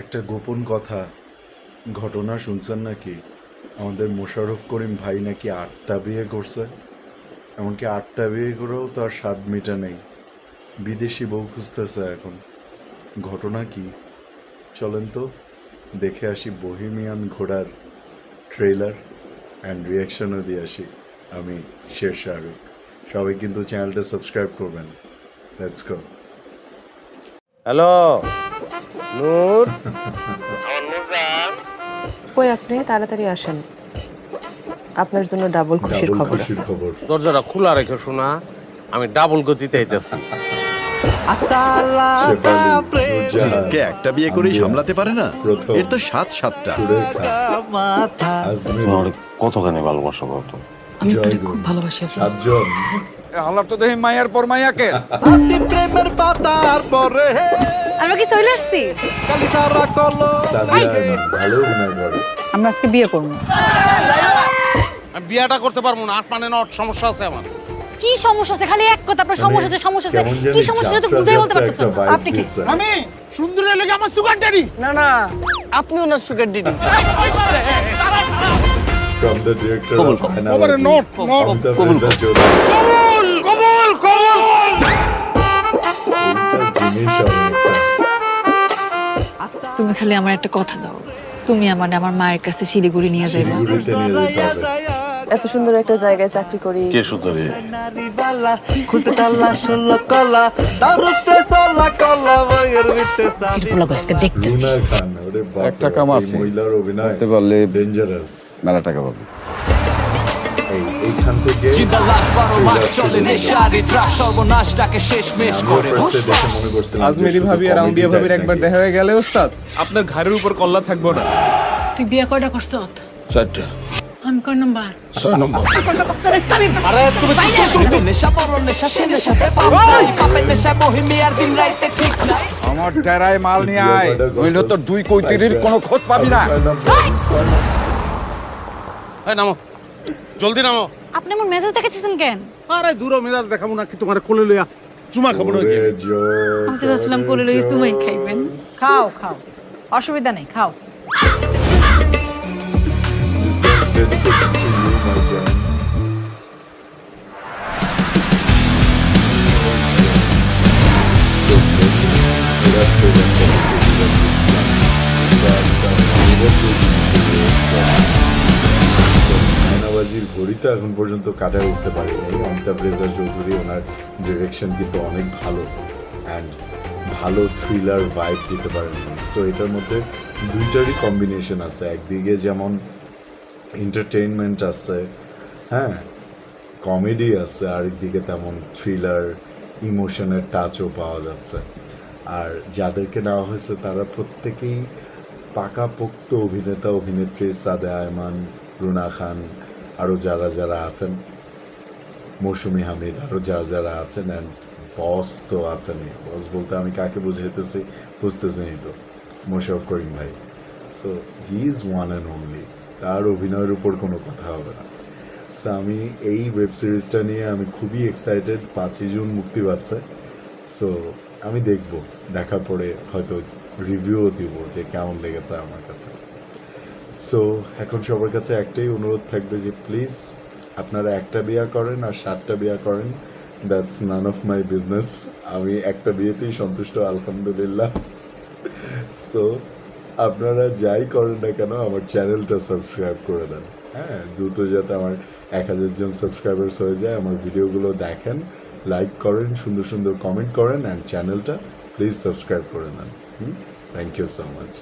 একটা গোপন কথা ঘটনা শুনছেন নাকি? আমাদের মোশাররফ করিম ভাই নাকি 8টা বিয়ে করছে। এমনকি 8টা বিয়ে করেও তার স্বাদ মিটা নেই, বিদেশি বউ খুঁজতেছে এখন। ঘটনা কি? চলেন তো দেখে আসি বহিমিয়ান ঘোড়ার ট্রেলার অ্যান্ড রিয়াকশনও দিয়ে আসি। আমি শের শাহরুখ। সবাই কিন্তু চ্যানেলটা সাবস্ক্রাইব করবেন। Let's go. হ্যালো নূর, কই আপনি তাড়াতাড়ি আসেন, আপনার জন্য ডাবল খুশির ডাবল খবর খুশির আছে। খবর। দরজাটা খোলা রেখে শোনা, আমি ডাবল গতিতে আইতেছি। শেফালি, নূরজাহান, কে একটা বিয়ে করে আম্বিয়া, সামলাতে পারে না? প্রথম, এর তো সাতটা। সুরেখা, আজমির, তোমার কতখানি ভালোবাসা কত? আমি আপনাকে জয়গুণ, খুব ভালোবাসি আফরোজ। সাতজন। হালার তো দেখি মায়ার পর মায়াকে আমরা কি চলে আসছি? সাদিয়া আয়মান ভালো অভিনয় করে। আমরা আজকে বিয়ে করব। আমি বিয়াটা করতে পারবো না, 8 মানে 9 সমস্যা আছে আমার। কি সমস্যা আছে? খালি এক কথা, আপনার সমস্যা আছে, সমস্যা আছে। কেমন জানি কি সমস্যা সেটা তো যাত্রা বুঝাই বলতে যাত্রা পারতেছেন একটা না। vibe আপনি কি? দিচ্ছে। আমি সুন্দরী লেগে আমার সুগার ড্যাডি। না না, আপনি ওনার sugar daddy. From the director কবুল, of কবুল। Ainabazi, note, note. Amitabh কবুল, Reza Chaudhary। কবুল কবুল। এইটা জিনিস আমি একটা। তুমি খালি আমার একটা কথা দাও, তুমি আমার মায়ের কাছে শিলিগুড়ি নিয়ে যাইবা। শিলিগুড়িতে নিয়ে যেতে হবে। এত সুন্দর একটা জায়গায় চাকরি করি, কে সুন্দরী? দেখতেছি রুনা খান, ওরে বাপ রে, একটা কাম এই আছে। মহিলার অভিনয় করতে পারলে ডেঞ্জারাস। মেলা টাকা পাবে। এইখান থেকে আজমেরি ভাবি আর আম্বিয়া ভাবির একবার দেখা হয়ে গেলে ওস্তাদ আপনার ঘাড়ের উপর কল্লা থাকবো না। তুই বিয়ে কয়টা করছ? 4টা। আমি কয় নাম্বার? 6 নম্বর। আমার ডেরায় মাল নিয়ে আয়, নইলে তো 2 কৈতিরির কোনো খোঁজ পাবি না। এই নামো, জলদি নামো। আপনি আমার মেসেজ দেখেছেন কেন? আরে দূরও মেজাজ দেখাবো না কি তোমার কোলে লইয়া চুমা খাবো না কি? আমি তো ভাবছিলাম কোলে লইয়া তুমি খাইবেন। খাও খাও, অসুবিধা নেই, খাও। আয়নাবাজির ঘড়ি তো এখন পর্যন্ত কাটায় উঠতে পারেনি। অমিতাভ রেজা চৌধুরী, ওনার ডিরেকশন কিন্তু অনেক ভালো অ্যান্ড ভালো থ্রিলার ভাইব দিতে পারেন। সো এটার মধ্যে দুইটারই কম্বিনেশন আছে। একদিকে যেমন এন্টারটেইনমেন্ট আছে, হ্যাঁ, কমেডি আছে, আরেকদিকে তেমন থ্রিলার ইমোশনের টাচও পাওয়া যাচ্ছে। আর যাদেরকে নেওয়া হয়েছে তারা প্রত্যেকেই পাকাপোক্ত অভিনেতা অভিনেত্রী। সাদিয়া আয়মান, রুনা খান, আরও যারা যারা আছেন, মৌসুমী হামিদ, আরও যারা যারা আছেন, অ্যান্ড বস তো আছেনই। বস বলতে আমি কাকে বুঝাইতেছি বুঝতেছি তো, মোশাররফ করিম ভাই। So he is one and only, তার অভিনয়ের উপর কোনো কথা হবে না। সো আমি এই ওয়েব সিরিজটা নিয়ে আমি খুবই এক্সাইটেড। 5ই জুন মুক্তি পাচ্ছে। সো আমি দেখব, দেখার পরে হয়তো রিভিউও দিব যে কেমন লেগেছে আমার কাছে। সো এখন সবার কাছে একটাই অনুরোধ থাকবে যে প্লিজ আপনারা একটা বিয়ে করেন আর 7টা বিয়ে করেন, that's none of my business. আমি একটা বিয়েতেই সন্তুষ্ট, আলহামদুলিল্লাহ। সো আপনারা যাই করেন না কেন আমার চ্যানেলটা সাবস্ক্রাইব করে দেন, হ্যাঁ, দ্রুত যাতে আমার 1000 জন সাবস্ক্রাইবার্স হয়ে যায়। আমার ভিডিওগুলো দেখেন, লাইক করেন, সুন্দর সুন্দর কমেন্ট করেন, অ্যান্ড চ্যানেলটা প্লিজ সাবস্ক্রাইব করে দেন। Thank you so much.